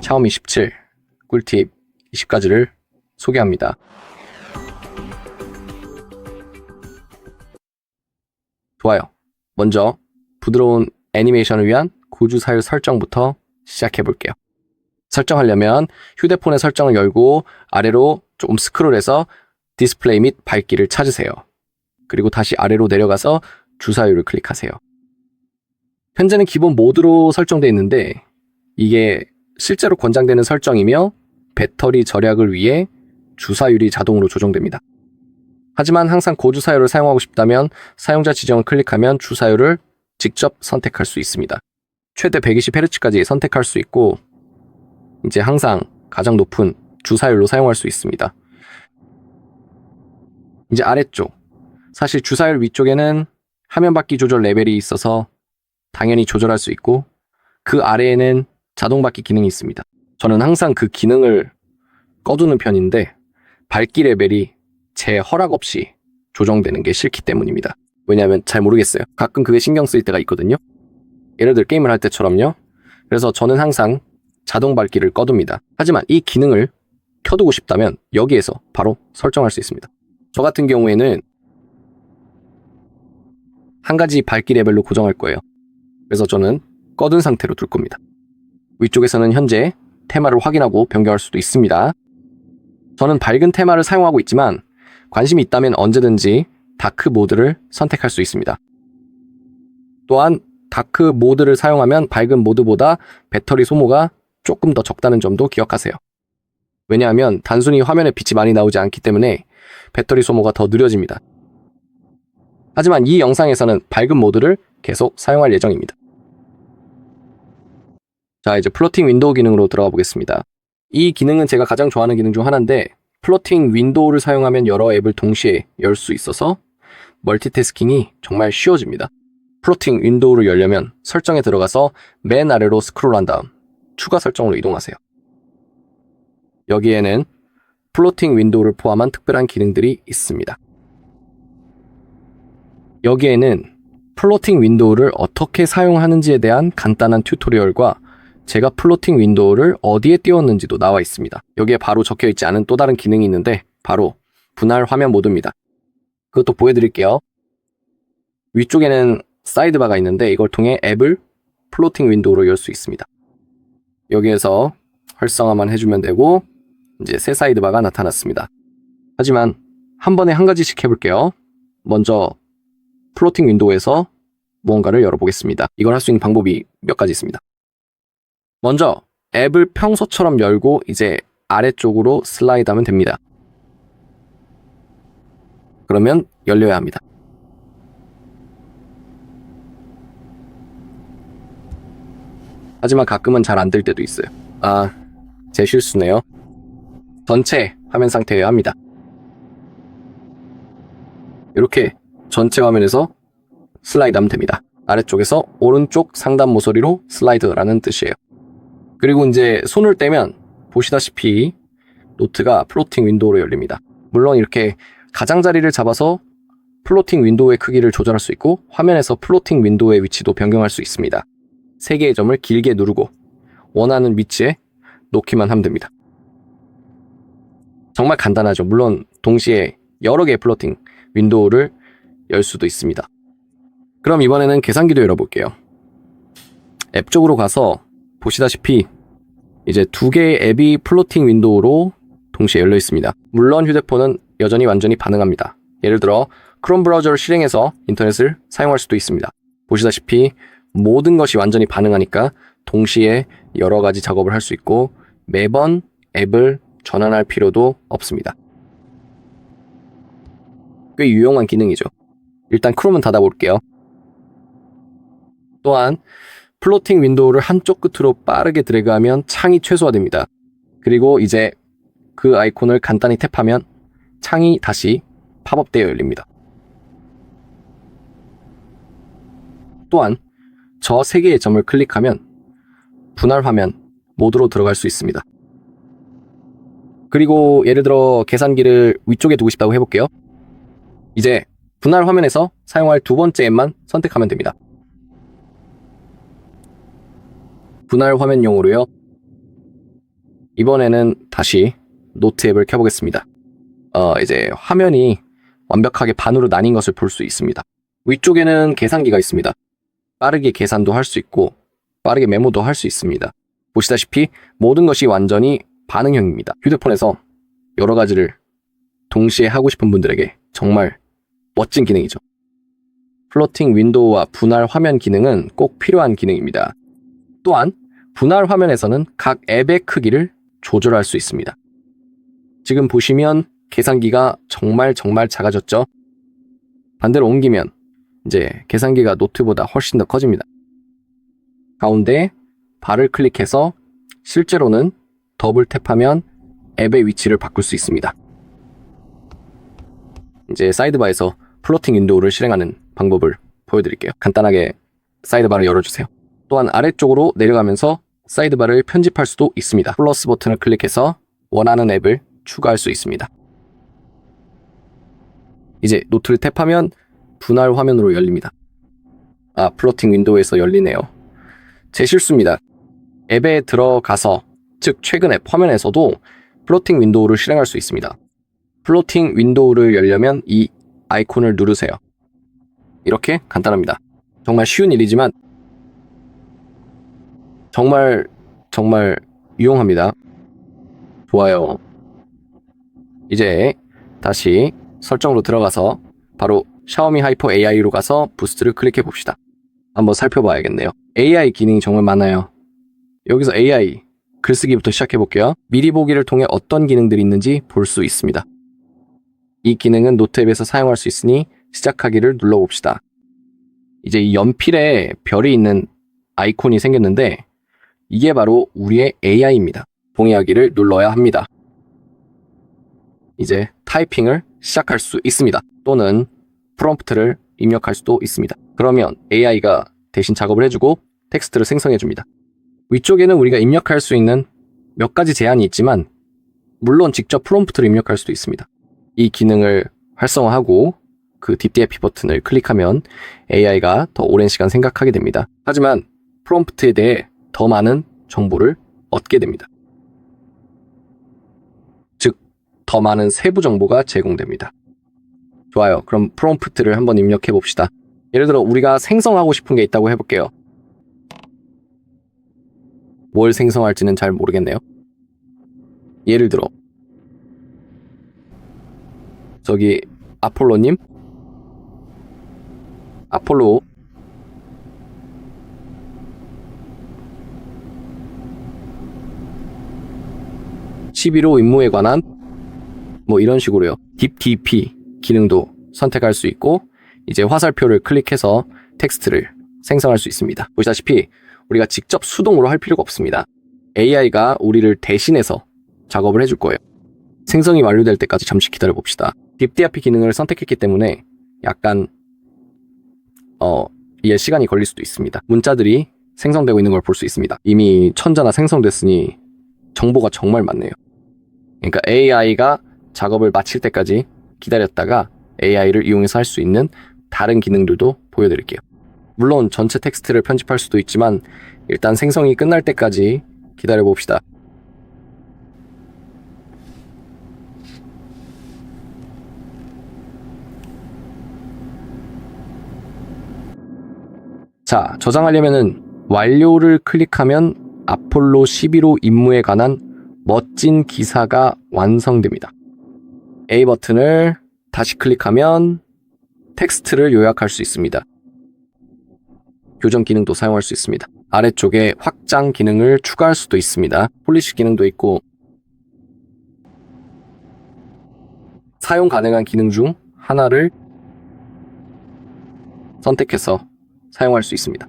샤오미 17 꿀팁 20가지를 소개합니다. 좋아요. 먼저 부드러운 애니메이션을 위한 고주사율 설정부터 시작해볼게요. 설정하려면 휴대폰의 설정을 열고 아래로 조금 스크롤해서 디스플레이 및 밝기를 찾으세요. 그리고 다시 아래로 내려가서 주사율을 클릭하세요. 현재는 기본 모드로 설정되어 있는데 이게 실제로 권장되는 설정이며 배터리 절약을 위해 주사율이 자동으로 조정됩니다. 하지만 항상 고주사율을 사용하고 싶다면 사용자 지정을 클릭하면 주사율을 직접 선택할 수 있습니다. 최대 120Hz까지 선택할 수 있고 이제 항상 가장 높은 주사율로 사용할 수 있습니다. 이제 아래쪽, 사실 주사율 위쪽에는 화면 받기 조절 레벨이 있어서 당연히 조절할 수 있고 그 아래에는 자동 받기 기능이 있습니다. 저는 항상 그 기능을 꺼두는 편인데 밝기 레벨이 제 허락 없이 조정되는 게 싫기 때문입니다. 왜냐하면 잘 모르겠어요. 가끔 그게 신경 쓰일 때가 있거든요. 예를 들어 게임을 할 때처럼요. 그래서 저는 항상 자동 밝기를 꺼둡니다. 하지만 이 기능을 켜두고 싶다면 여기에서 바로 설정할 수 있습니다. 저 같은 경우에는 한 가지 밝기 레벨로 고정할 거예요. 그래서 저는 꺼둔 상태로 둘 겁니다. 위쪽에서는 현재 테마를 확인하고 변경할 수도 있습니다. 저는 밝은 테마를 사용하고 있지만 관심이 있다면 언제든지 다크 모드를 선택할 수 있습니다. 또한 다크 모드를 사용하면 밝은 모드보다 배터리 소모가 조금 더 적다는 점도 기억하세요. 왜냐하면 단순히 화면에 빛이 많이 나오지 않기 때문에 배터리 소모가 더 느려집니다. 하지만 이 영상에서는 밝은 모드를 계속 사용할 예정입니다. 자, 이제 플로팅 윈도우 기능으로 들어가 보겠습니다. 이 기능은 제가 가장 좋아하는 기능 중 하나인데 플로팅 윈도우를 사용하면 여러 앱을 동시에 열 수 있어서 멀티태스킹이 정말 쉬워집니다. 플로팅 윈도우를 열려면 설정에 들어가서 맨 아래로 스크롤한 다음 추가 설정으로 이동하세요. 여기에는 플로팅 윈도우를 포함한 특별한 기능들이 있습니다. 여기에는 플로팅 윈도우를 어떻게 사용하는지에 대한 간단한 튜토리얼과 제가 플로팅 윈도우를 어디에 띄웠는지도 나와 있습니다. 여기에 바로 적혀 있지 않은 또 다른 기능이 있는데 바로 분할 화면 모드입니다. 그것도 보여드릴게요. 위쪽에는 사이드바가 있는데 이걸 통해 앱을 플로팅 윈도우로 열 수 있습니다. 여기에서 활성화만 해주면 되고 이제 새 사이드바가 나타났습니다. 하지만 한 번에 한 가지씩 해볼게요. 먼저 플로팅 윈도우에서 무언가를 열어보겠습니다. 이걸 할 수 있는 방법이 몇 가지 있습니다. 먼저 앱을 평소처럼 열고 이제 아래쪽으로 슬라이드하면 됩니다. 그러면 열려야 합니다. 하지만 가끔은 잘 안 될 때도 있어요. 제 실수네요. 전체 화면 상태여야 합니다. 이렇게 전체 화면에서 슬라이드하면 됩니다. 아래쪽에서 오른쪽 상단 모서리로 슬라이드라는 뜻이에요. 그리고 이제 손을 떼면 보시다시피 노트가 플로팅 윈도우로 열립니다. 물론 이렇게 가장자리를 잡아서 플로팅 윈도우의 크기를 조절할 수 있고 화면에서 플로팅 윈도우의 위치도 변경할 수 있습니다. 3개의 점을 길게 누르고 원하는 위치에 놓기만 하면 됩니다. 정말 간단하죠. 물론 동시에 여러 개의 플로팅 윈도우를 열 수도 있습니다. 그럼 이번에는 계산기도 열어볼게요. 앱 쪽으로 가서 보시다시피 이제 2개의 앱이 플로팅 윈도우로 동시에 열려 있습니다. 물론 휴대폰은 여전히 완전히 반응합니다. 예를 들어 크롬 브라우저를 실행해서 인터넷을 사용할 수도 있습니다. 보시다시피 모든 것이 완전히 반응하니까 동시에 여러 가지 작업을 할 수 있고 매번 앱을 전환할 필요도 없습니다. 꽤 유용한 기능이죠. 일단 크롬은 닫아볼게요. 또한 플로팅 윈도우를 한쪽 끝으로 빠르게 드래그하면 창이 최소화됩니다. 그리고 이제 그 아이콘을 간단히 탭하면 창이 다시 팝업되어 열립니다. 또한 저 3개의 점을 클릭하면 분할 화면 모드로 들어갈 수 있습니다. 그리고 예를 들어 계산기를 위쪽에 두고 싶다고 해볼게요. 이제 분할 화면에서 사용할 두 번째 앱만 선택하면 됩니다. 분할 화면용으로요. 이번에는 다시 노트 앱을 켜보겠습니다. 이제 화면이 완벽하게 반으로 나뉜 것을 볼 수 있습니다. 위쪽에는 계산기가 있습니다. 빠르게 계산도 할 수 있고 빠르게 메모도 할 수 있습니다. 보시다시피 모든 것이 완전히 반응형입니다. 휴대폰에서 여러 가지를 동시에 하고 싶은 분들에게 정말 멋진 기능이죠. 플로팅 윈도우와 분할 화면 기능은 꼭 필요한 기능입니다. 또한 분할 화면에서는 각 앱의 크기를 조절할 수 있습니다. 지금 보시면 계산기가 정말 작아졌죠? 반대로 옮기면 이제 계산기가 노트보다 훨씬 더 커집니다. 가운데 발을 클릭해서 실제로는 더블 탭하면 앱의 위치를 바꿀 수 있습니다. 이제 사이드바에서 플로팅 윈도우를 실행하는 방법을 보여드릴게요. 간단하게 사이드바를 열어주세요. 또한 아래쪽으로 내려가면서 사이드바를 편집할 수도 있습니다. 플러스 버튼을 클릭해서 원하는 앱을 추가할 수 있습니다. 이제 노트를 탭하면 분할 화면으로 열립니다. 플로팅 윈도우에서 열리네요. 제 실수입니다. 앱에 들어가서, 즉 최근 앱 화면에서도 플로팅 윈도우를 실행할 수 있습니다. 플로팅 윈도우를 열려면 이 아이콘을 누르세요. 이렇게 간단합니다. 정말 쉬운 일이지만 정말 유용합니다. 좋아요. 이제 다시 설정으로 들어가서 바로 샤오미 하이퍼 AI로 가서 부스트를 클릭해 봅시다. 한번 살펴봐야겠네요. AI 기능이 정말 많아요. 여기서 AI 글쓰기부터 시작해 볼게요. 미리 보기를 통해 어떤 기능들이 있는지 볼 수 있습니다. 이 기능은 노트 앱에서 사용할 수 있으니 시작하기를 눌러봅시다. 이제 이 연필에 별이 있는 아이콘이 생겼는데 이게 바로 우리의 AI입니다. 동의하기를 눌러야 합니다. 이제 타이핑을 시작할 수 있습니다. 또는 프롬프트를 입력할 수도 있습니다. 그러면 AI가 대신 작업을 해주고 텍스트를 생성해줍니다. 위쪽에는 우리가 입력할 수 있는 몇 가지 제한이 있지만 물론 직접 프롬프트를 입력할 수도 있습니다. 이 기능을 활성화하고 그 딥DFP 버튼을 클릭하면 AI가 더 오랜 시간 생각하게 됩니다. 하지만 프롬프트에 대해 더 많은 정보를 얻게 됩니다. 즉, 더 많은 세부 정보가 제공됩니다. 좋아요. 그럼 프롬프트를 한번 입력해 봅시다. 예를 들어 우리가 생성하고 싶은 게 있다고 해볼게요. 뭘 생성할지는 잘 모르겠네요. 예를 들어 저기 아폴로님? 아폴로 11호 임무에 관한 뭐 이런 식으로요. 딥DP 기능도 선택할 수 있고 이제 화살표를 클릭해서 텍스트를 생성할 수 있습니다. 보시다시피 우리가 직접 수동으로 할 필요가 없습니다. AI가 우리를 대신해서 작업을 해줄 거예요. 생성이 완료될 때까지 잠시 기다려 봅시다. 딥DFP 기능을 선택했기 때문에 약간 이해 시간이 걸릴 수도 있습니다. 문자들이 생성되고 있는 걸 볼 수 있습니다. 이미 1000자나 생성됐으니 정보가 정말 많네요. 그러니까 AI가 작업을 마칠 때까지 기다렸다가 AI를 이용해서 할 수 있는 다른 기능들도 보여드릴게요. 물론 전체 텍스트를 편집할 수도 있지만 일단 생성이 끝날 때까지 기다려 봅시다. 자, 저장하려면은 완료를 클릭하면 아폴로 11호 임무에 관한 멋진 기사가 완성됩니다. A 버튼을 다시 클릭하면 텍스트를 요약할 수 있습니다. 교정 기능도 사용할 수 있습니다. 아래쪽에 확장 기능을 추가할 수도 있습니다. 폴리시 기능도 있고 사용 가능한 기능 중 하나를 선택해서 사용할 수 있습니다.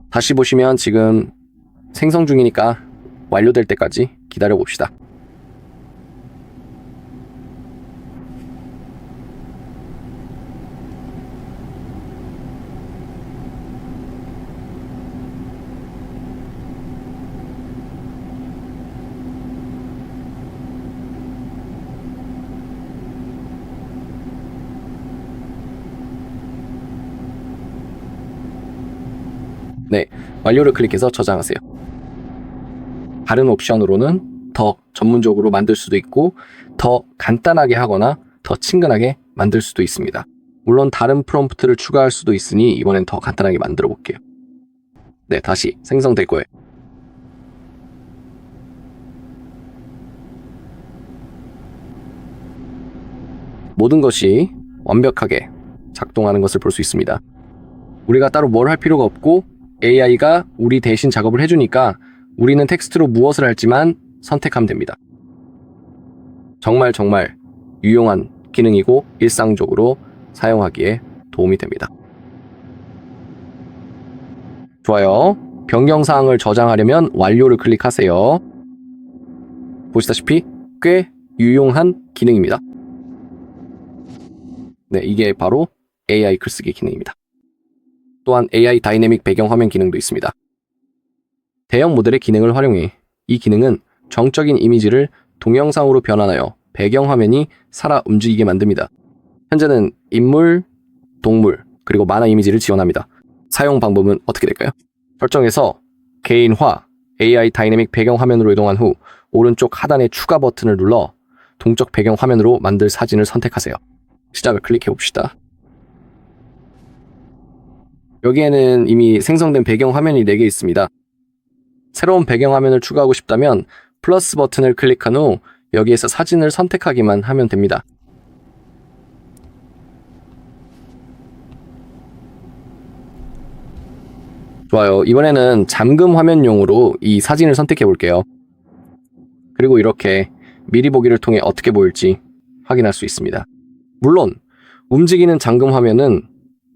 다시 보시면 지금 생성 중이니까 완료될 때까지 기다려 봅시다. 네, 완료를 클릭해서 저장하세요. 다른 옵션으로는 더 전문적으로 만들 수도 있고 더 간단하게 하거나 더 친근하게 만들 수도 있습니다. 물론 다른 프롬프트를 추가할 수도 있으니 이번엔 더 간단하게 만들어 볼게요. 네, 다시 생성될 거예요. 모든 것이 완벽하게 작동하는 것을 볼 수 있습니다. 우리가 따로 뭘 할 필요가 없고 AI가 우리 대신 작업을 해주니까 우리는 텍스트로 무엇을 할지만 선택하면 됩니다. 정말 유용한 기능이고 일상적으로 사용하기에 도움이 됩니다. 좋아요. 변경사항을 저장하려면 완료를 클릭하세요. 보시다시피 꽤 유용한 기능입니다. 네, 이게 바로 AI 글쓰기 기능입니다. 또한 AI 다이내믹 배경화면 기능도 있습니다. 대형 모델의 기능을 활용해 이 기능은 정적인 이미지를 동영상으로 변환하여 배경화면이 살아 움직이게 만듭니다. 현재는 인물, 동물, 그리고 만화 이미지를 지원합니다. 사용 방법은 어떻게 될까요? 설정에서 개인화, AI 다이내믹 배경화면으로 이동한 후 오른쪽 하단의 추가 버튼을 눌러 동적 배경화면으로 만들 사진을 선택하세요. 시작을 클릭해 봅시다. 여기에는 이미 생성된 배경화면이 4개 있습니다. 새로운 배경화면을 추가하고 싶다면 플러스 버튼을 클릭한 후 여기에서 사진을 선택하기만 하면 됩니다. 좋아요. 이번에는 잠금 화면용으로 이 사진을 선택해 볼게요. 그리고 이렇게 미리 보기를 통해 어떻게 보일지 확인할 수 있습니다. 물론 움직이는 잠금 화면은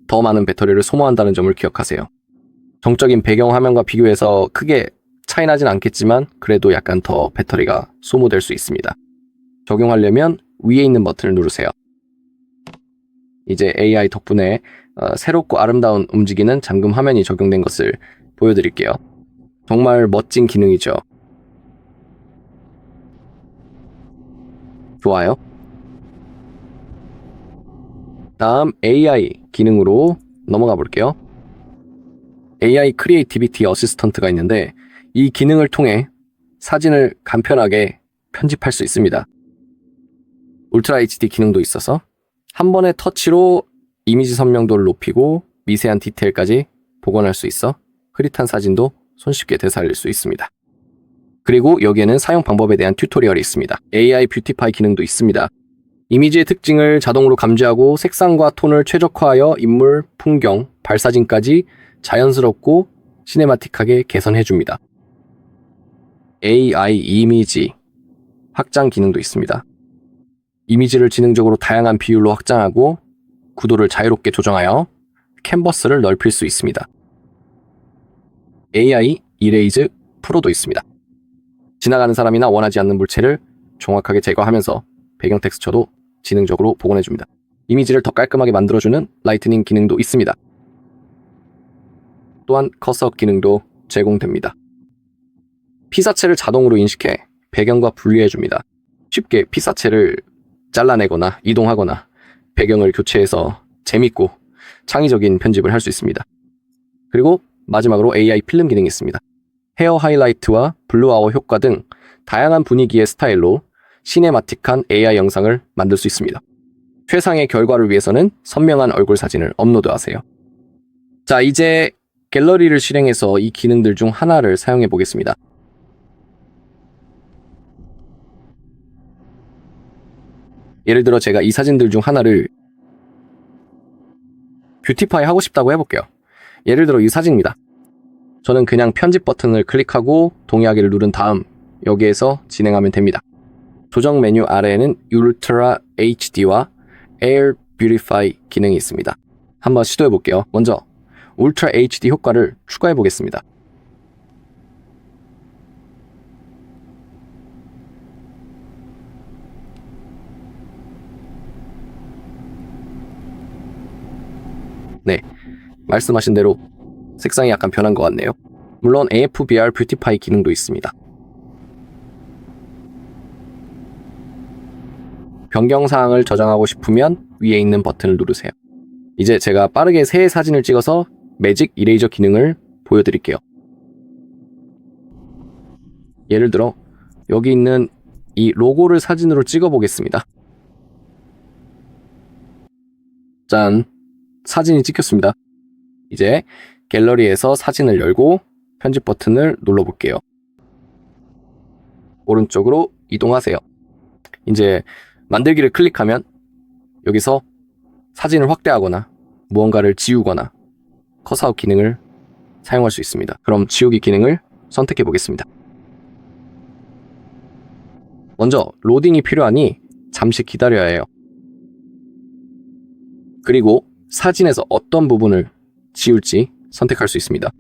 더 많은 배터리를 소모한다는 점을 기억하세요. 정적인 배경 화면과 비교해서 크게 차이 나진 않겠지만 그래도 약간 더 배터리가 소모될 수 있습니다. 적용하려면 위에 있는 버튼을 누르세요. 이제 AI 덕분에 새롭고 아름다운 움직이는 잠금 화면이 적용된 것을 보여드릴게요. 정말 멋진 기능이죠. 좋아요. 다음 AI 기능으로 넘어가 볼게요. AI 크리에이티비티 어시스턴트가 있는데 이 기능을 통해 사진을 간편하게 편집할 수 있습니다. 울트라 HD 기능도 있어서 한 번의 터치로 이미지 선명도를 높이고 미세한 디테일까지 복원할 수 있어 흐릿한 사진도 손쉽게 되살릴 수 있습니다. 그리고 여기에는 사용 방법에 대한 튜토리얼이 있습니다. AI 뷰티파이 기능도 있습니다. 이미지의 특징을 자동으로 감지하고 색상과 톤을 최적화하여 인물, 풍경, 발사진까지 자연스럽고 시네마틱하게 개선해줍니다. AI 이미지 확장 기능도 있습니다. 이미지를 지능적으로 다양한 비율로 확장하고 구도를 자유롭게 조정하여 캔버스를 넓힐 수 있습니다. AI 이레이즈 프로도 있습니다. 지나가는 사람이나 원하지 않는 물체를 정확하게 제거하면서 배경 텍스처도 지능적으로 복원해줍니다. 이미지를 더 깔끔하게 만들어주는 라이트닝 기능도 있습니다. 또한 커서 기능도 제공됩니다. 피사체를 자동으로 인식해 배경과 분리해줍니다. 쉽게 피사체를 잘라내거나 이동하거나 배경을 교체해서 재밌고 창의적인 편집을 할 수 있습니다. 그리고 마지막으로 AI 필름 기능이 있습니다. 헤어 하이라이트와 블루아워 효과 등 다양한 분위기의 스타일로 시네마틱한 AI 영상을 만들 수 있습니다. 최상의 결과를 위해서는 선명한 얼굴 사진을 업로드하세요. 자, 이제 갤러리를 실행해서 이 기능들 중 하나를 사용해 보겠습니다. 예를 들어 제가 이 사진들 중 하나를 뷰티파이 하고 싶다고 해볼게요. 예를 들어 이 사진입니다. 저는 그냥 편집 버튼을 클릭하고 동의하기를 누른 다음 여기에서 진행하면 됩니다. 조정 메뉴 아래에는 울트라 HD와 Air Beautify 기능이 있습니다. 한번 시도해 볼게요. 먼저 울트라 HD 효과를 추가해 보겠습니다. 네, 말씀하신 대로 색상이 약간 변한 것 같네요. 물론 AFBR 뷰티파이 기능도 있습니다. 변경사항을 저장하고 싶으면 위에 있는 버튼을 누르세요. 이제 제가 빠르게 새 사진을 찍어서 매직 이레이저 기능을 보여드릴게요. 예를 들어 여기 있는 이 로고를 사진으로 찍어 보겠습니다. 짠! 사진이 찍혔습니다. 이제 갤러리에서 사진을 열고 편집 버튼을 눌러볼게요. 오른쪽으로 이동하세요. 이제 만들기를 클릭하면 여기서 사진을 확대하거나 무언가를 지우거나 컷아웃 기능을 사용할 수 있습니다. 그럼 지우기 기능을 선택해 보겠습니다. 먼저 로딩이 필요하니 잠시 기다려야 해요. 그리고 사진에서 어떤 부분을 지울지 선택할 수 있습니다.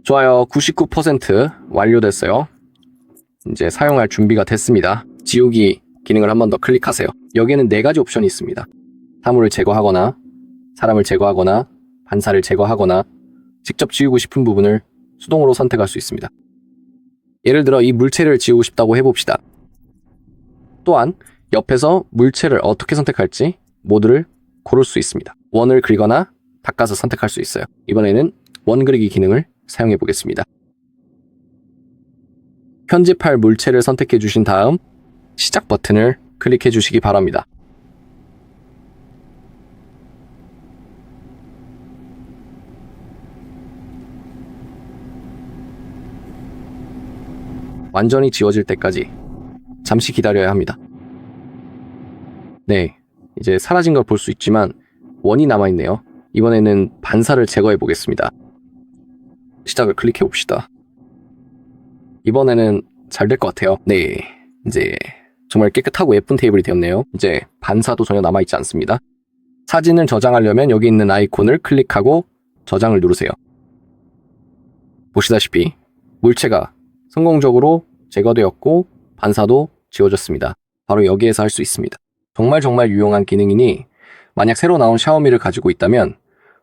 좋아요. 99% 완료됐어요. 이제 사용할 준비가 됐습니다. 지우기 기능을 한 번 더 클릭하세요. 여기에는 4가지 옵션이 있습니다. 사물을 제거하거나 사람을 제거하거나 반사를 제거하거나 직접 지우고 싶은 부분을 수동으로 선택할 수 있습니다. 예를 들어 이 물체를 지우고 싶다고 해봅시다. 또한 옆에서 물체를 어떻게 선택할지 모드를 고를 수 있습니다. 원을 그리거나 닦아서 선택할 수 있어요. 이번에는 원 그리기 기능을 사용해 보겠습니다. 편집할 물체를 선택해 주신 다음 시작 버튼을 클릭해 주시기 바랍니다. 완전히 지워질 때까지 잠시 기다려야 합니다. 네, 이제 사라진 걸 볼 수 있지만 원이 남아있네요. 이번에는 반사를 제거해 보겠습니다. 시작을 클릭해 봅시다. 이번에는 잘 될 것 같아요. 네, 이제 정말 깨끗하고 예쁜 테이블이 되었네요. 이제 반사도 전혀 남아있지 않습니다. 사진을 저장하려면 여기 있는 아이콘을 클릭하고 저장을 누르세요. 보시다시피 물체가 성공적으로 제거되었고 반사도 지워졌습니다. 바로 여기에서 할 수 있습니다. 정말 유용한 기능이니 만약 새로 나온 샤오미를 가지고 있다면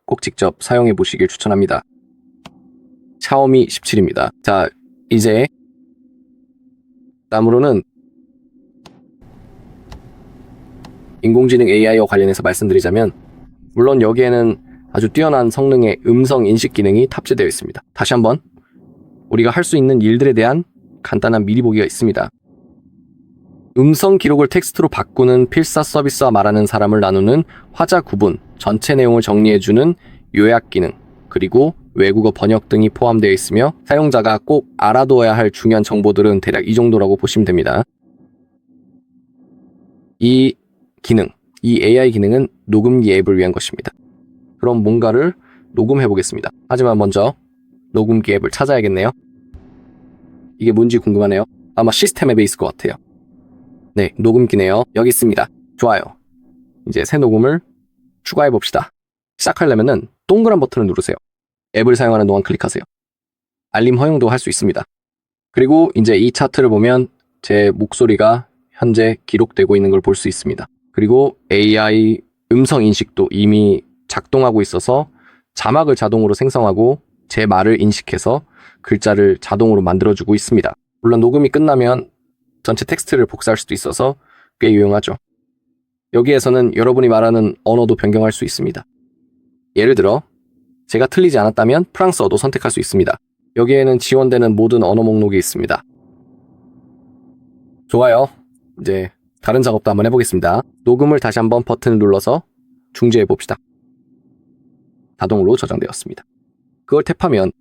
꼭 직접 사용해 보시길 추천합니다. 샤오미 17입니다. 자, 이제 다음으로는 인공지능 AI와 관련해서 말씀드리자면 물론 여기에는 아주 뛰어난 성능의 음성 인식 기능이 탑재되어 있습니다. 다시 한번 우리가 할 수 있는 일들에 대한 간단한 미리 보기가 있습니다. 음성 기록을 텍스트로 바꾸는 필사 서비스와 말하는 사람을 나누는 화자 구분, 전체 내용을 정리해주는 요약 기능, 그리고 외국어 번역 등이 포함되어 있으며 사용자가 꼭 알아둬야 할 중요한 정보들은 대략 이 정도라고 보시면 됩니다. 이 기능, 이 AI 기능은 녹음기 앱을 위한 것입니다. 그럼 뭔가를 녹음해 보겠습니다. 하지만 먼저 녹음기 앱을 찾아야겠네요. 이게 뭔지 궁금하네요. 아마 시스템 앱에 있을 것 같아요. 네, 녹음기네요. 여기 있습니다. 좋아요. 이제 새 녹음을 추가해 봅시다. 시작하려면은 동그란 버튼을 누르세요. 앱을 사용하는 동안 클릭하세요. 알림 허용도 할 수 있습니다. 그리고 이제 이 차트를 보면 제 목소리가 현재 기록되고 있는 걸 볼 수 있습니다. 그리고 AI 음성 인식도 이미 작동하고 있어서 자막을 자동으로 생성하고 제 말을 인식해서 글자를 자동으로 만들어주고 있습니다. 물론 녹음이 끝나면 전체 텍스트를 복사할 수도 있어서 꽤 유용하죠. 여기에서는 여러분이 말하는 언어도 변경할 수 있습니다. 예를 들어 제가 틀리지 않았다면 프랑스어도 선택할 수 있습니다. 여기에는 지원되는 모든 언어 목록이 있습니다. 좋아요. 이제 다른 작업도 한번 해보겠습니다. 녹음을 다시 한번 버튼을 눌러서 중지해 봅시다. 자동으로 저장되었습니다. 그걸 탭하면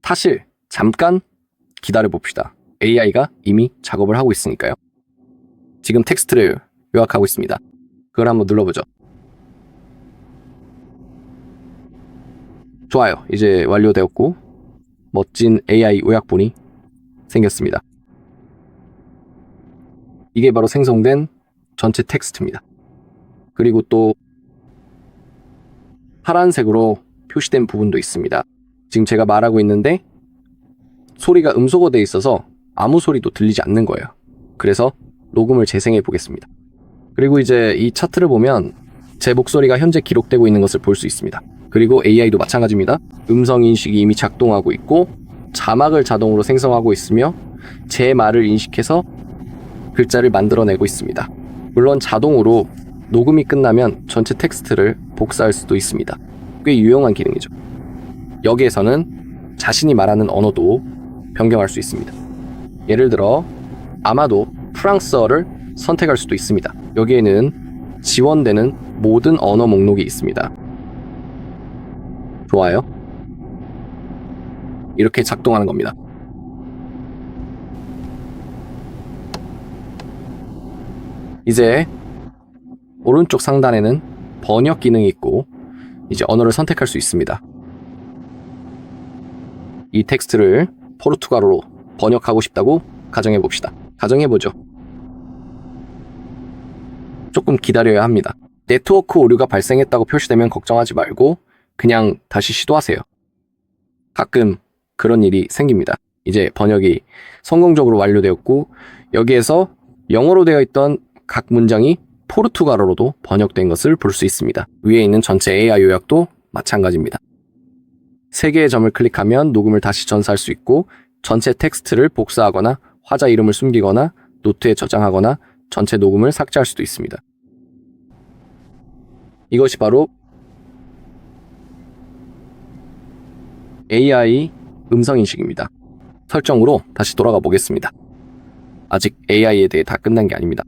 사실 잠깐 기다려 봅시다. AI가 이미 작업을 하고 있으니까요. 지금 텍스트를 요약하고 있습니다. 그걸 한번 눌러보죠. 좋아요. 이제 완료되었고 멋진 AI 요약본이 생겼습니다. 이게 바로 생성된 전체 텍스트입니다. 그리고 또 파란색으로 표시된 부분도 있습니다. 지금 제가 말하고 있는데 소리가 음소거돼 있어서 아무 소리도 들리지 않는 거예요. 그래서 녹음을 재생해 보겠습니다. 그리고 이제 이 차트를 보면 제 목소리가 현재 기록되고 있는 것을 볼 수 있습니다. 그리고 AI도 마찬가지입니다. 음성 인식이 이미 작동하고 있고 자막을 자동으로 생성하고 있으며 제 말을 인식해서 글자를 만들어내고 있습니다. 물론 자동으로 녹음이 끝나면 전체 텍스트를 복사할 수도 있습니다. 꽤 유용한 기능이죠. 여기에서는 자신이 말하는 언어도 변경할 수 있습니다. 예를 들어 아마도 프랑스어를 선택할 수도 있습니다. 여기에는 지원되는 모든 언어 목록이 있습니다. 좋아요. 이렇게 작동하는 겁니다. 이제 오른쪽 상단에는 번역 기능이 있고 이제 언어를 선택할 수 있습니다. 이 텍스트를 포르투갈어로 번역하고 싶다고 가정해 봅시다. 가정해 보죠. 조금 기다려야 합니다. 네트워크 오류가 발생했다고 표시되면 걱정하지 말고 그냥 다시 시도하세요. 가끔 그런 일이 생깁니다. 이제 번역이 성공적으로 완료되었고 여기에서 영어로 되어 있던 각 문장이 포르투갈어로도 번역된 것을 볼 수 있습니다. 위에 있는 전체 AI 요약도 마찬가지입니다. 3개의 점을 클릭하면 녹음을 다시 전사할 수 있고 전체 텍스트를 복사하거나 화자 이름을 숨기거나 노트에 저장하거나 전체 녹음을 삭제할 수도 있습니다. 이것이 바로 AI 음성인식입니다. 설정으로 다시 돌아가 보겠습니다. 아직 AI에 대해 다 끝난 게 아닙니다.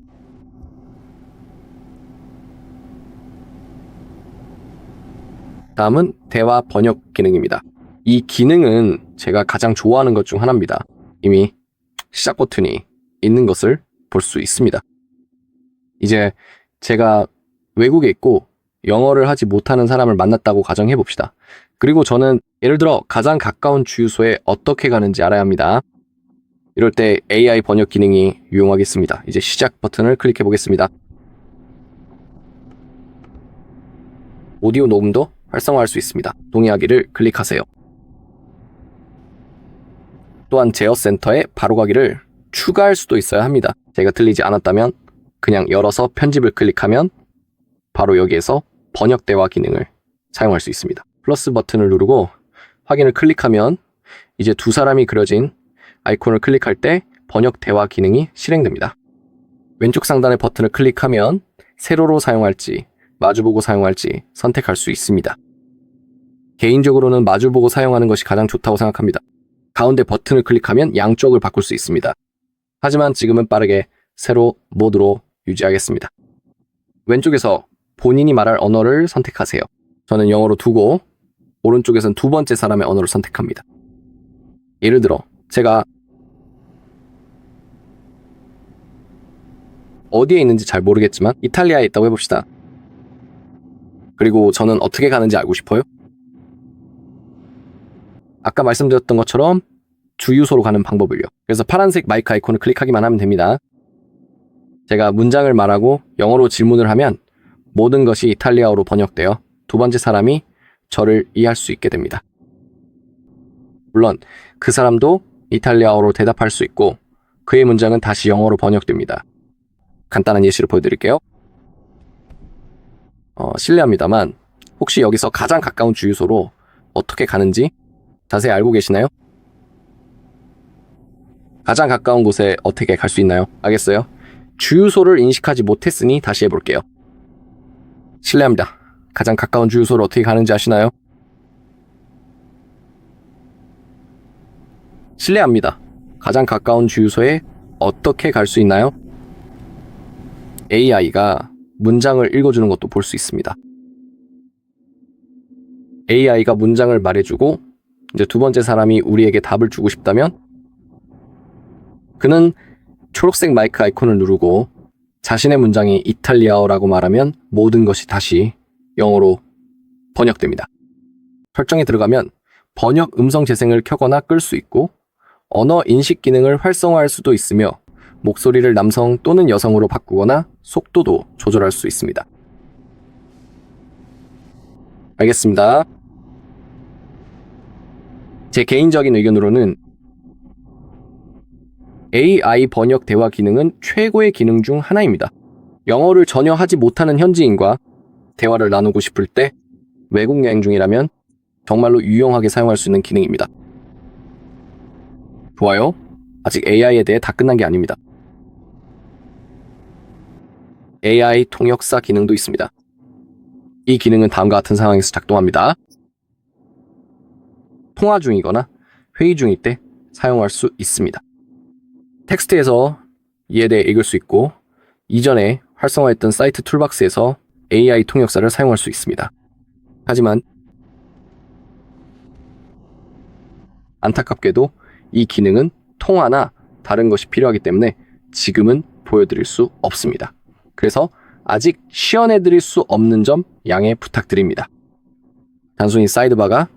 다음은 대화 번역 기능입니다. 이 기능은 제가 가장 좋아하는 것 중 하나입니다. 이미 시작 버튼이 있는 것을 볼 수 있습니다. 이제 제가 외국에 있고 영어를 하지 못하는 사람을 만났다고 가정해 봅시다. 그리고 저는 예를 들어 가장 가까운 주유소에 어떻게 가는지 알아야 합니다. 이럴 때 AI 번역 기능이 유용하겠습니다. 이제 시작 버튼을 클릭해 보겠습니다. 오디오 녹음도 활성화할 수 있습니다. 동의하기를 클릭하세요. 또한 제어 센터에 바로 가기를 추가할 수도 있어야 합니다. 제가 들리지 않았다면 그냥 열어서 편집을 클릭하면 바로 여기에서 번역 대화 기능을 사용할 수 있습니다. 플러스 버튼을 누르고 확인을 클릭하면 이제 두 사람이 그려진 아이콘을 클릭할 때 번역 대화 기능이 실행됩니다. 왼쪽 상단의 버튼을 클릭하면 세로로 사용할지 마주보고 사용할지 선택할 수 있습니다. 개인적으로는 마주보고 사용하는 것이 가장 좋다고 생각합니다. 가운데 버튼을 클릭하면 양쪽을 바꿀 수 있습니다. 하지만 지금은 빠르게 세로 모드로 유지하겠습니다. 왼쪽에서 본인이 말할 언어를 선택하세요. 저는 영어로 두고 오른쪽에서는 두 번째 사람의 언어를 선택합니다. 예를 들어 제가 어디에 있는지 잘 모르겠지만 이탈리아에 있다고 해봅시다. 그리고 저는 어떻게 가는지 알고 싶어요. 아까 말씀드렸던 것처럼 주유소로 가는 방법을요. 그래서 파란색 마이크 아이콘을 클릭하기만 하면 됩니다. 제가 문장을 말하고 영어로 질문을 하면 모든 것이 이탈리아어로 번역되어 두 번째 사람이 저를 이해할 수 있게 됩니다. 물론 그 사람도 이탈리아어로 대답할 수 있고 그의 문장은 다시 영어로 번역됩니다. 간단한 예시를 보여드릴게요. 실례합니다만 혹시 여기서 가장 가까운 주유소로 어떻게 가는지 자세히 알고 계시나요? 가장 가까운 곳에 어떻게 갈 수 있나요? 알겠어요? 주유소를 인식하지 못했으니 다시 해볼게요. 실례합니다. 가장 가까운 주유소를 어떻게 가는지 아시나요? 실례합니다. 가장 가까운 주유소에 어떻게 갈 수 있나요? AI가 문장을 읽어주는 것도 볼 수 있습니다. AI가 문장을 말해주고 이제 두 번째 사람이 우리에게 답을 주고 싶다면 그는 초록색 마이크 아이콘을 누르고 자신의 문장이 이탈리아어라고 말하면 모든 것이 다시 영어로 번역됩니다. 설정에 들어가면 번역 음성 재생을 켜거나 끌 수 있고 언어 인식 기능을 활성화할 수도 있으며 목소리를 남성 또는 여성으로 바꾸거나 속도도 조절할 수 있습니다. 알겠습니다. 제 개인적인 의견으로는 AI 번역 대화 기능은 최고의 기능 중 하나입니다. 영어를 전혀 하지 못하는 현지인과 대화를 나누고 싶을 때 외국 여행 중이라면 정말로 유용하게 사용할 수 있는 기능입니다. 좋아요. 아직 AI에 대해 다 끝난 게 아닙니다. AI 통역사 기능도 있습니다. 이 기능은 다음과 같은 상황에서 작동합니다. 통화 중이거나 회의 중일 때 사용할 수 있습니다. 텍스트에서 이에 대해 읽을 수 있고 이전에 활성화했던 사이트 툴박스에서 AI 통역사를 사용할 수 있습니다. 하지만 안타깝게도 이 기능은 통화나 다른 것이 필요하기 때문에 지금은 보여드릴 수 없습니다. 그래서 아직 시연해드릴 수 없는 점 양해 부탁드립니다. 단순히 사이드바가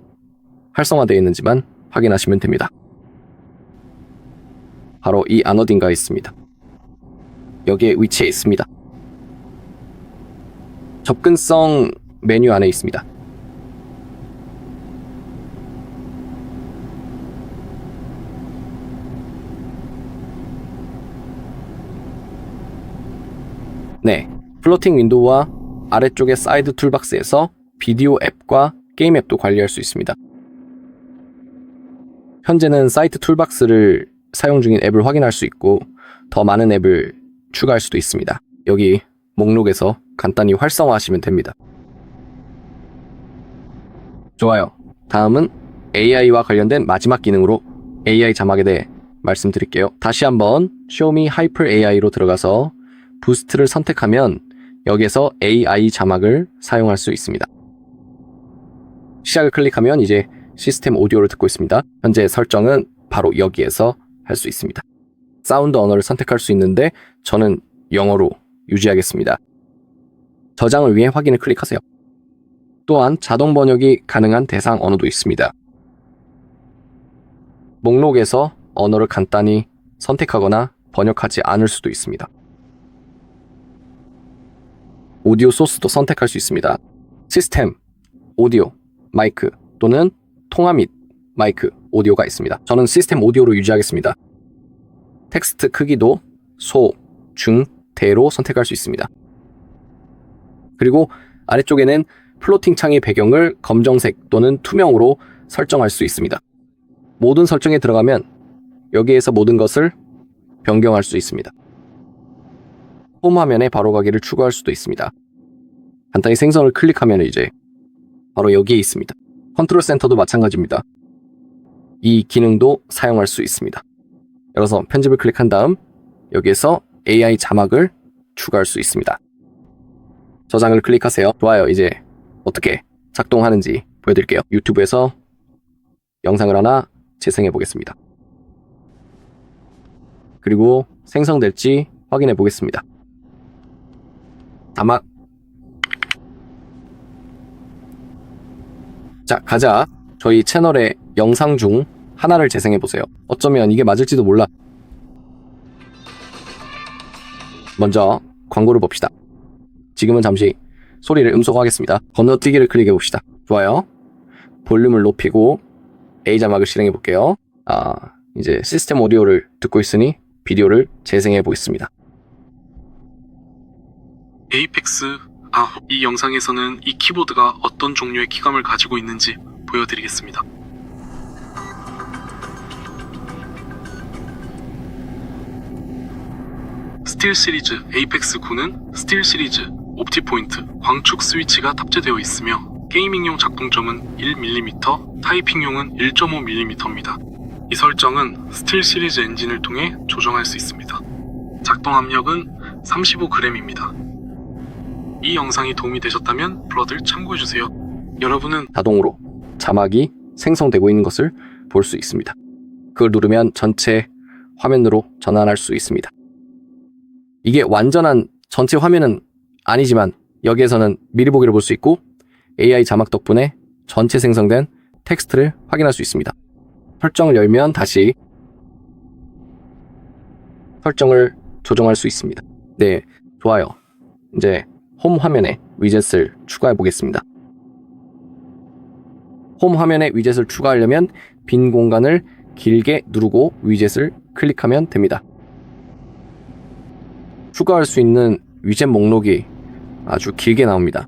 활성화되어 있는지만 확인하시면 됩니다. 바로 이 안 어딘가에 있습니다. 여기에 위치해 있습니다. 접근성 메뉴 안에 있습니다. 네, 플로팅 윈도우와 아래쪽의 사이드 툴박스에서 비디오 앱과 게임 앱도 관리할 수 있습니다. 현재는 사이트 툴박스를 사용 중인 앱을 확인할 수 있고 더 많은 앱을 추가할 수도 있습니다. 여기 목록에서 간단히 활성화하시면 됩니다. 좋아요. 다음은 AI와 관련된 마지막 기능으로 AI 자막에 대해 말씀드릴게요. 다시 한번 Show Me Hyper AI로 들어가서 부스트를 선택하면 여기에서 AI 자막을 사용할 수 있습니다. 시작을 클릭하면 이제 시스템 오디오를 듣고 있습니다. 현재 설정은 바로 여기에서 할 수 있습니다. 사운드 언어를 선택할 수 있는데 저는 영어로 유지하겠습니다. 저장을 위해 확인을 클릭하세요. 또한 자동 번역이 가능한 대상 언어도 있습니다. 목록에서 언어를 간단히 선택하거나 번역하지 않을 수도 있습니다. 오디오 소스도 선택할 수 있습니다. 시스템, 오디오, 마이크 또는 통화 및 마이크, 오디오가 있습니다. 저는 시스템 오디오로 유지하겠습니다. 텍스트 크기도 소, 중, 대로 선택할 수 있습니다. 그리고 아래쪽에는 플로팅 창의 배경을 검정색 또는 투명으로 설정할 수 있습니다. 모든 설정에 들어가면 여기에서 모든 것을 변경할 수 있습니다. 홈 화면에 바로가기를 추가할 수도 있습니다. 간단히 생성을 클릭하면 이제 바로 여기에 있습니다. 컨트롤 센터도 마찬가지입니다. 이 기능도 사용할 수 있습니다. 열어서 편집을 클릭한 다음 여기에서 AI 자막을 추가할 수 있습니다. 저장을 클릭하세요. 좋아요. 이제 어떻게 작동하는지 보여드릴게요. 유튜브에서 영상을 하나 재생해 보겠습니다. 그리고 생성될지 확인해 보겠습니다. 자막. 자, 가자. 저희 채널의 영상 중 하나를 재생해 보세요. 어쩌면 이게 맞을지도 몰라. 먼저 광고를 봅시다. 지금은 잠시 소리를 음소거하겠습니다. 건너뛰기를 클릭해 봅시다. 좋아요. 볼륨을 높이고 A 자막을 실행해 볼게요. 이제 시스템 오디오를 듣고 있으니 비디오를 재생해 보겠습니다. 에이펙스, 이 영상에서는 이 키보드가 어떤 종류의 키감을 가지고 있는지 보여드리겠습니다. 스틸 시리즈 에이펙스 9는 스틸 시리즈, 옵티포인트, 광축 스위치가 탑재되어 있으며 게이밍용 작동점은 1mm, 타이핑용은 1.5mm입니다. 이 설정은 스틸 시리즈 엔진을 통해 조정할 수 있습니다. 작동 압력은 35g입니다. 이 영상이 도움이 되셨다면 블러드를 참고해주세요. 여러분은 자동으로 자막이 생성되고 있는 것을 볼 수 있습니다. 그걸 누르면 전체 화면으로 전환할 수 있습니다. 이게 완전한 전체 화면은 아니지만 여기에서는 미리 보기를 볼 수 있고 AI 자막 덕분에 전체 생성된 텍스트를 확인할 수 있습니다. 설정을 열면 다시 설정을 조정할 수 있습니다. 네, 좋아요. 이제 홈 화면에 위젯을 추가해 보겠습니다. 홈 화면에 위젯을 추가하려면 빈 공간을 길게 누르고 위젯을 클릭하면 됩니다. 추가할 수 있는 위젯 목록이 아주 길게 나옵니다.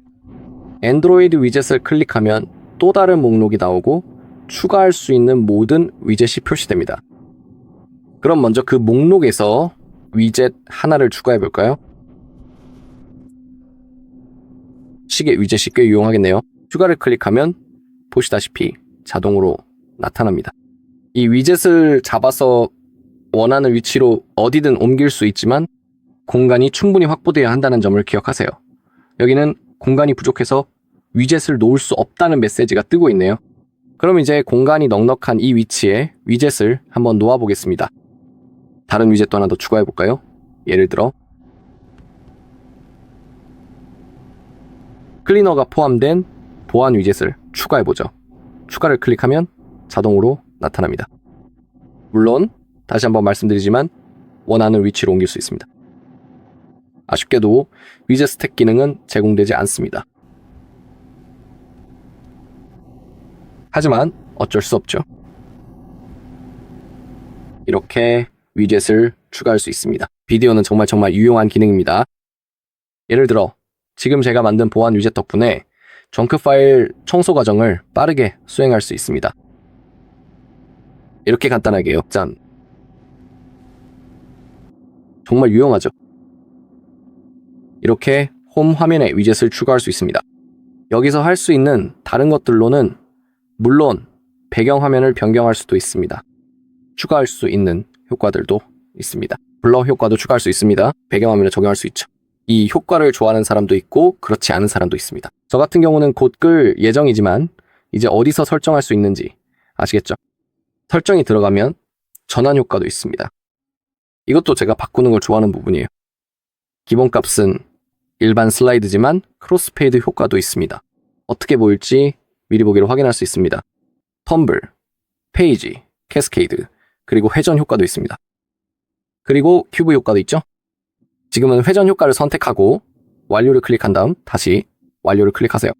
안드로이드 위젯을 클릭하면 또 다른 목록이 나오고 추가할 수 있는 모든 위젯이 표시됩니다. 그럼 먼저 그 목록에서 위젯 하나를 추가해 볼까요? 시계 위젯이 꽤 유용하겠네요. 추가를 클릭하면 보시다시피 자동으로 나타납니다. 이 위젯을 잡아서 원하는 위치로 어디든 옮길 수 있지만 공간이 충분히 확보되어야 한다는 점을 기억하세요. 여기는 공간이 부족해서 위젯을 놓을 수 없다는 메시지가 뜨고 있네요. 그럼 이제 공간이 넉넉한 이 위치에 위젯을 한번 놓아 보겠습니다. 다른 위젯도 하나 더 추가해 볼까요? 예를 들어 클리너가 포함된 보안 위젯을 추가해 보죠. 추가를 클릭하면 자동으로 나타납니다. 물론 다시 한번 말씀드리지만 원하는 위치로 옮길 수 있습니다. 아쉽게도 위젯 스택 기능은 제공되지 않습니다. 하지만 어쩔 수 없죠. 이렇게 위젯을 추가할 수 있습니다. 비디오는 정말 유용한 기능입니다. 예를 들어 지금 제가 만든 보안 위젯 덕분에 정크 파일 청소 과정을 빠르게 수행할 수 있습니다. 이렇게 간단하게요. 짠. 정말 유용하죠. 이렇게 홈 화면에 위젯을 추가할 수 있습니다. 여기서 할 수 있는 다른 것들로는 물론 배경 화면을 변경할 수도 있습니다. 추가할 수 있는 효과들도 있습니다. 블러 효과도 추가할 수 있습니다. 배경 화면에 적용할 수 있죠. 이 효과를 좋아하는 사람도 있고 그렇지 않은 사람도 있습니다. 저 같은 경우는 곧 끌 예정이지만 이제 어디서 설정할 수 있는지 아시겠죠? 설정이 들어가면 전환 효과도 있습니다. 이것도 제가 바꾸는 걸 좋아하는 부분이에요. 기본값은 일반 슬라이드지만 크로스페이드 효과도 있습니다. 어떻게 보일지 미리 보기로 확인할 수 있습니다. 텀블, 페이지, 캐스케이드, 그리고 회전 효과도 있습니다. 그리고 큐브 효과도 있죠? 지금은 회전 효과를 선택하고 완료를 클릭한 다음 다시 완료를 클릭하세요.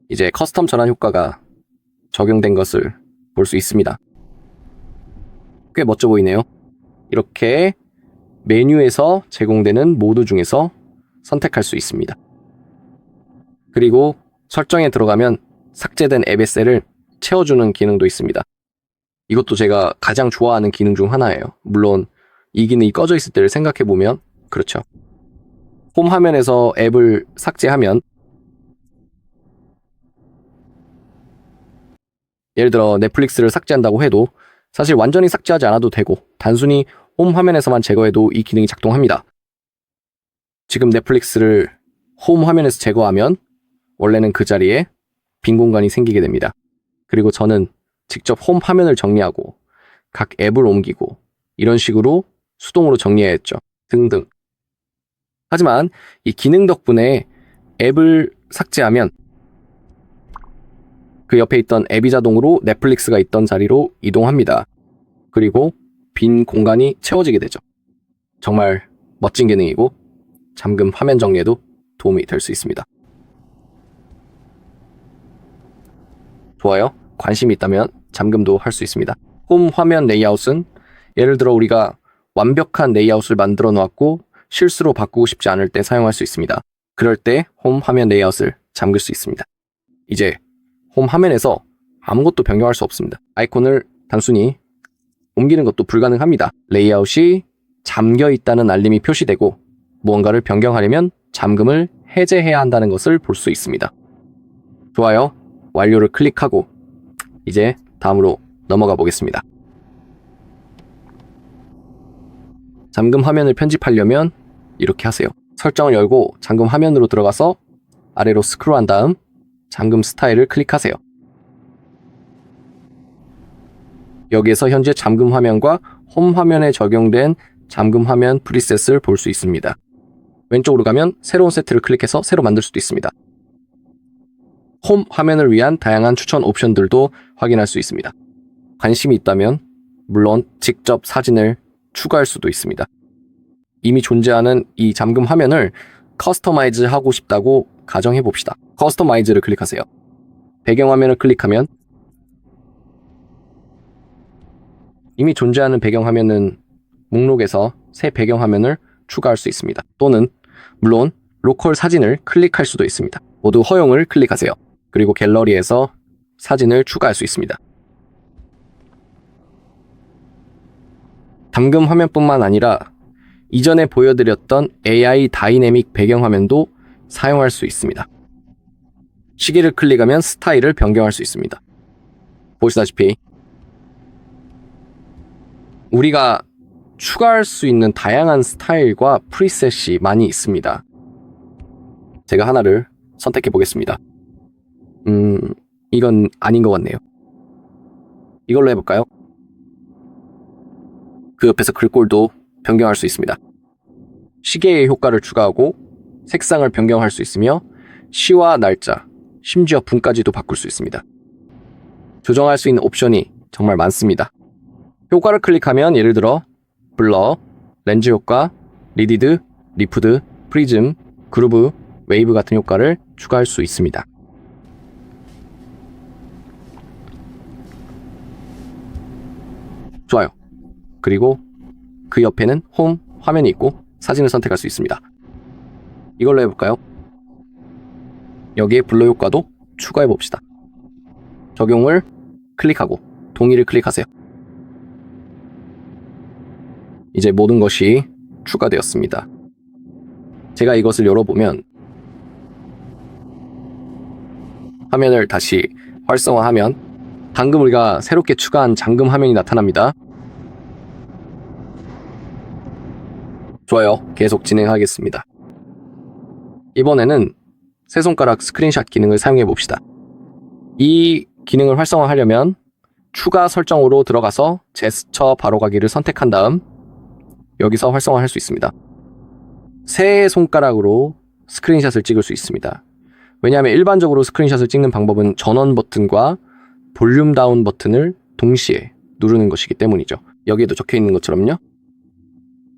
이제 커스텀 전환 효과가 적용된 것을 볼 수 있습니다. 꽤 멋져 보이네요. 이렇게 메뉴에서 제공되는 모드 중에서 선택할 수 있습니다. 그리고 설정에 들어가면 삭제된 앱의 셀을 채워주는 기능도 있습니다. 이것도 제가 가장 좋아하는 기능 중 하나예요. 물론 이 기능이 꺼져 있을 때를 생각해보면 그렇죠. 홈 화면에서 앱을 삭제하면 예를 들어 넷플릭스를 삭제한다고 해도 사실 완전히 삭제하지 않아도 되고 단순히 홈 화면에서만 제거해도 이 기능이 작동합니다. 지금 넷플릭스를 홈 화면에서 제거하면 원래는 그 자리에 빈 공간이 생기게 됩니다. 그리고 저는 직접 홈 화면을 정리하고 각 앱을 옮기고 이런 식으로 수동으로 정리해야 했죠. 등등. 하지만 이 기능 덕분에 앱을 삭제하면 그 옆에 있던 앱이 자동으로 넷플릭스가 있던 자리로 이동합니다. 그리고 빈 공간이 채워지게 되죠. 정말 멋진 기능이고 잠금 화면 정리에도 도움이 될 수 있습니다. 좋아요. 관심이 있다면 잠금도 할 수 있습니다. 홈 화면 레이아웃은 예를 들어 우리가 완벽한 레이아웃을 만들어 놓았고 실수로 바꾸고 싶지 않을 때 사용할 수 있습니다. 그럴 때 홈 화면 레이아웃을 잠글 수 있습니다. 이제 홈 화면에서 아무것도 변경할 수 없습니다. 아이콘을 단순히 옮기는 것도 불가능합니다. 레이아웃이 잠겨 있다는 알림이 표시되고 무언가를 변경하려면 잠금을 해제해야 한다는 것을 볼 수 있습니다. 좋아요. 완료를 클릭하고 이제 다음으로 넘어가 보겠습니다. 잠금 화면을 편집하려면 이렇게 하세요. 설정을 열고 잠금 화면으로 들어가서 아래로 스크롤한 다음 잠금 스타일을 클릭하세요. 여기에서 현재 잠금 화면과 홈 화면에 적용된 잠금 화면 프리셋을 볼 수 있습니다. 왼쪽으로 가면 새로운 세트를 클릭해서 새로 만들 수도 있습니다. 홈 화면을 위한 다양한 추천 옵션들도 확인할 수 있습니다. 관심이 있다면 물론 직접 사진을 추가할 수도 있습니다. 이미 존재하는 이 잠금 화면을 커스터마이즈 하고 싶다고 가정해 봅시다. 커스터마이즈를 클릭하세요. 배경 화면을 클릭하면 이미 존재하는 배경 화면은 목록에서 새 배경 화면을 추가할 수 있습니다. 또는 물론 로컬 사진을 클릭할 수도 있습니다. 모두 허용을 클릭하세요. 그리고 갤러리에서 사진을 추가할 수 있습니다. 담금 화면뿐만 아니라 이전에 보여드렸던 AI 다이내믹 배경화면도 사용할 수 있습니다. 시계를 클릭하면 스타일을 변경할 수 있습니다. 보시다시피 우리가 추가할 수 있는 다양한 스타일과 프리셋이 많이 있습니다. 제가 하나를 선택해 보겠습니다. 이건 아닌 것 같네요. 이걸로 해볼까요? 그 옆에서 글꼴도 변경할 수 있습니다. 시계의 효과를 추가하고 색상을 변경할 수 있으며 시와 날짜, 심지어 분까지도 바꿀 수 있습니다. 조정할 수 있는 옵션이 정말 많습니다. 효과를 클릭하면 예를 들어 블러, 렌즈 효과, 리디드, 리프드, 프리즘, 그루브, 웨이브 같은 효과를 추가할 수 있습니다. 좋아요. 그리고 그 옆에는 홈 화면이 있고 사진을 선택할 수 있습니다. 이걸로 해볼까요? 여기에 블러 효과도 추가해 봅시다. 적용을 클릭하고 동의를 클릭하세요. 이제 모든 것이 추가되었습니다. 제가 이것을 열어보면 화면을 다시 활성화하면 방금 우리가 새롭게 추가한 잠금 화면이 나타납니다. 좋아요. 계속 진행하겠습니다. 이번에는 세 손가락 스크린샷 기능을 사용해 봅시다. 이 기능을 활성화하려면 추가 설정으로 들어가서 제스처 바로가기를 선택한 다음 여기서 활성화할 수 있습니다. 세 손가락으로 스크린샷을 찍을 수 있습니다. 왜냐하면 일반적으로 스크린샷을 찍는 방법은 전원 버튼과 볼륨 다운 버튼을 동시에 누르는 것이기 때문이죠. 여기에도 적혀 있는 것처럼요.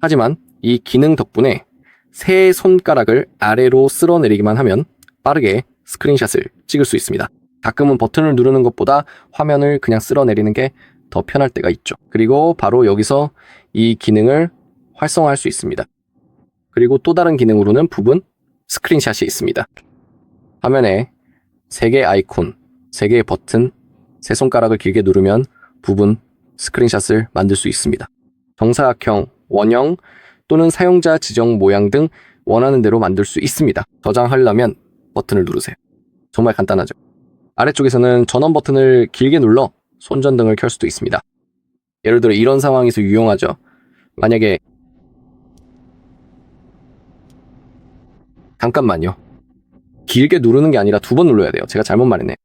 하지만 이 기능 덕분에 세 손가락을 아래로 쓸어내리기만 하면 빠르게 스크린샷을 찍을 수 있습니다. 가끔은 버튼을 누르는 것보다 화면을 그냥 쓸어내리는 게 더 편할 때가 있죠. 그리고 바로 여기서 이 기능을 활성화할 수 있습니다. 그리고 또 다른 기능으로는 부분 스크린샷이 있습니다. 화면에 3개의 아이콘, 3개의 버튼, 세 손가락을 길게 누르면 부분 스크린샷을 만들 수 있습니다. 정사각형, 원형 또는 사용자 지정 모양 등 원하는 대로 만들 수 있습니다. 저장하려면 버튼을 누르세요. 정말 간단하죠. 아래쪽에서는 전원 버튼을 길게 눌러 손전등을 켤 수도 있습니다. 예를 들어 이런 상황에서 유용하죠. 만약에 잠깐만요. 길게 누르는 게 아니라 2번 눌러야 돼요. 제가 잘못 말했네.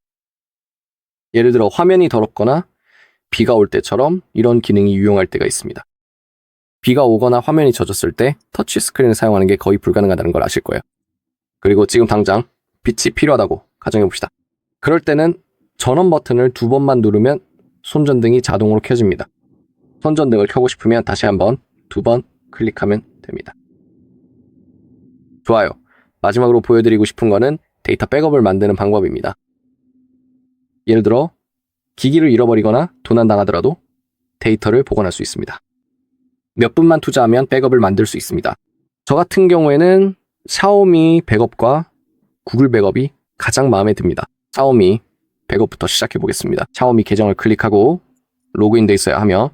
예를 들어 화면이 더럽거나 비가 올 때처럼 이런 기능이 유용할 때가 있습니다. 비가 오거나 화면이 젖었을 때 터치 스크린을 사용하는 게 거의 불가능하다는 걸 아실 거예요. 그리고 지금 당장 빛이 필요하다고 가정해봅시다. 그럴 때는 전원 버튼을 2번만 누르면 손전등이 자동으로 켜집니다. 손전등을 켜고 싶으면 다시 한번 2번 클릭하면 됩니다. 좋아요. 마지막으로 보여드리고 싶은 거는 데이터 백업을 만드는 방법입니다. 예를 들어 기기를 잃어버리거나 도난당하더라도 데이터를 복원할 수 있습니다. 몇 분만 투자하면 백업을 만들 수 있습니다. 저 같은 경우에는 샤오미 백업과 구글 백업이 가장 마음에 듭니다. 샤오미 백업부터 시작해 보겠습니다. 샤오미 계정을 클릭하고 로그인돼 있어야 하며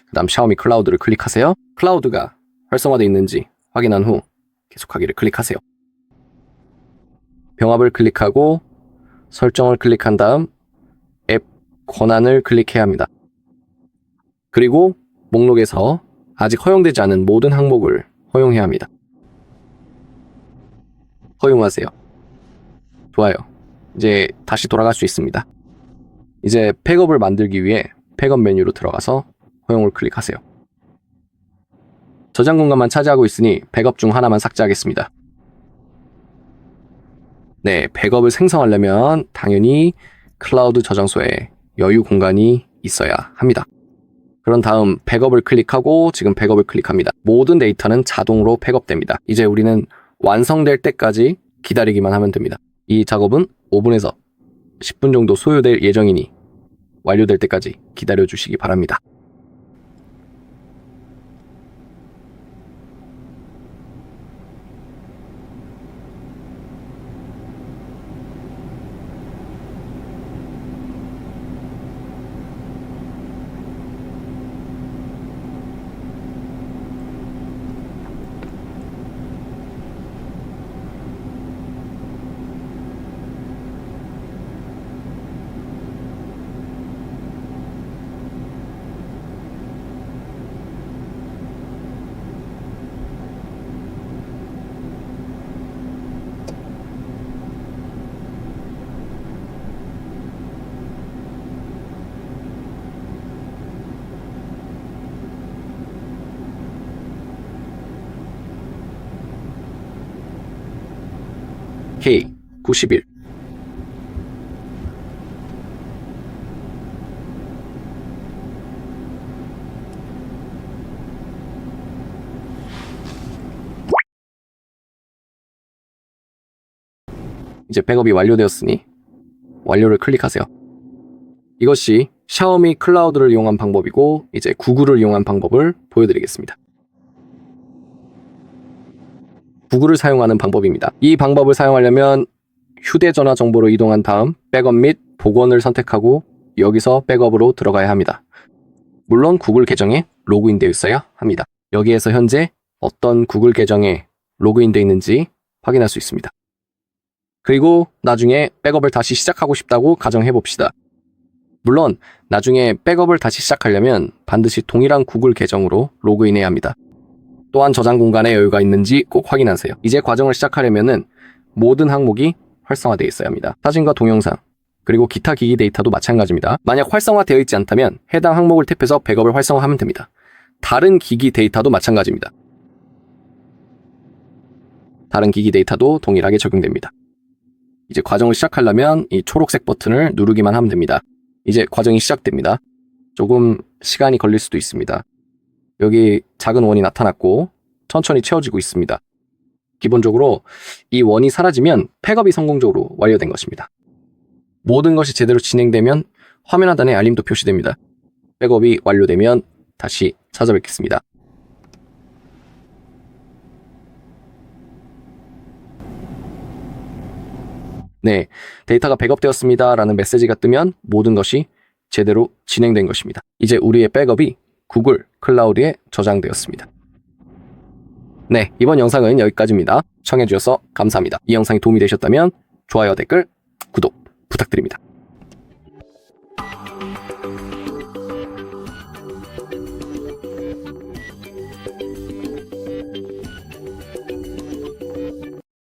그 다음 샤오미 클라우드를 클릭하세요. 클라우드가 활성화되어 있는지 확인한 후 계속하기를 클릭하세요. 병합을 클릭하고 설정을 클릭한 다음 앱 권한을 클릭해야 합니다. 그리고 목록에서 아직 허용되지 않은 모든 항목을 허용해야 합니다. 허용하세요. 좋아요. 이제 다시 돌아갈 수 있습니다. 이제 백업을 만들기 위해 백업 메뉴로 들어가서 허용을 클릭하세요. 저장 공간만 차지하고 있으니 백업 중 하나만 삭제하겠습니다. 네, 백업을 생성하려면 당연히 클라우드 저장소에 여유 공간이 있어야 합니다. 그런 다음 백업을 클릭하고 지금 백업을 클릭합니다. 모든 데이터는 자동으로 백업됩니다. 이제 우리는 완성될 때까지 기다리기만 하면 됩니다. 이 작업은 5분에서 10분 정도 소요될 예정이니 완료될 때까지 기다려 주시기 바랍니다. K 91. 이제 백업이 완료되었으니 완료를 클릭하세요. 이것이 샤오미 클라우드를 이용한 방법이고 이제 구글을 이용한 방법을 보여드리겠습니다. 구글을 사용하는 방법입니다. 이 방법을 사용하려면 휴대전화 정보로 이동한 다음 백업 및 복원을 선택하고 여기서 백업으로 들어가야 합니다. 물론 구글 계정에 로그인되어 있어야 합니다. 여기에서 현재 어떤 구글 계정에 로그인되어 있는지 확인할 수 있습니다. 그리고 나중에 백업을 다시 시작하고 싶다고 가정해 봅시다. 물론 나중에 백업을 다시 시작하려면 반드시 동일한 구글 계정으로 로그인해야 합니다. 또한 저장 공간에 여유가 있는지 꼭 확인하세요. 이제 과정을 시작하려면 모든 항목이 활성화되어 있어야 합니다. 사진과 동영상, 그리고 기타 기기 데이터도 마찬가지입니다. 만약 활성화되어 있지 않다면 해당 항목을 탭해서 백업을 활성화하면 됩니다. 다른 기기 데이터도 마찬가지입니다. 다른 기기 데이터도 동일하게 적용됩니다. 이제 과정을 시작하려면 이 초록색 버튼을 누르기만 하면 됩니다. 이제 과정이 시작됩니다. 조금 시간이 걸릴 수도 있습니다. 여기 작은 원이 나타났고 천천히 채워지고 있습니다. 기본적으로 이 원이 사라지면 백업이 성공적으로 완료된 것입니다. 모든 것이 제대로 진행되면 화면 하단에 알림도 표시됩니다. 백업이 완료되면 다시 찾아뵙겠습니다. 네, 데이터가 백업되었습니다 라는 메시지가 뜨면 모든 것이 제대로 진행된 것입니다. 이제 우리의 백업이 구글 클라우드에 저장되었습니다. 네, 이번 영상은 여기까지입니다. 시청해주셔서 감사합니다. 이 영상이 도움이 되셨다면 좋아요, 댓글, 구독 부탁드립니다.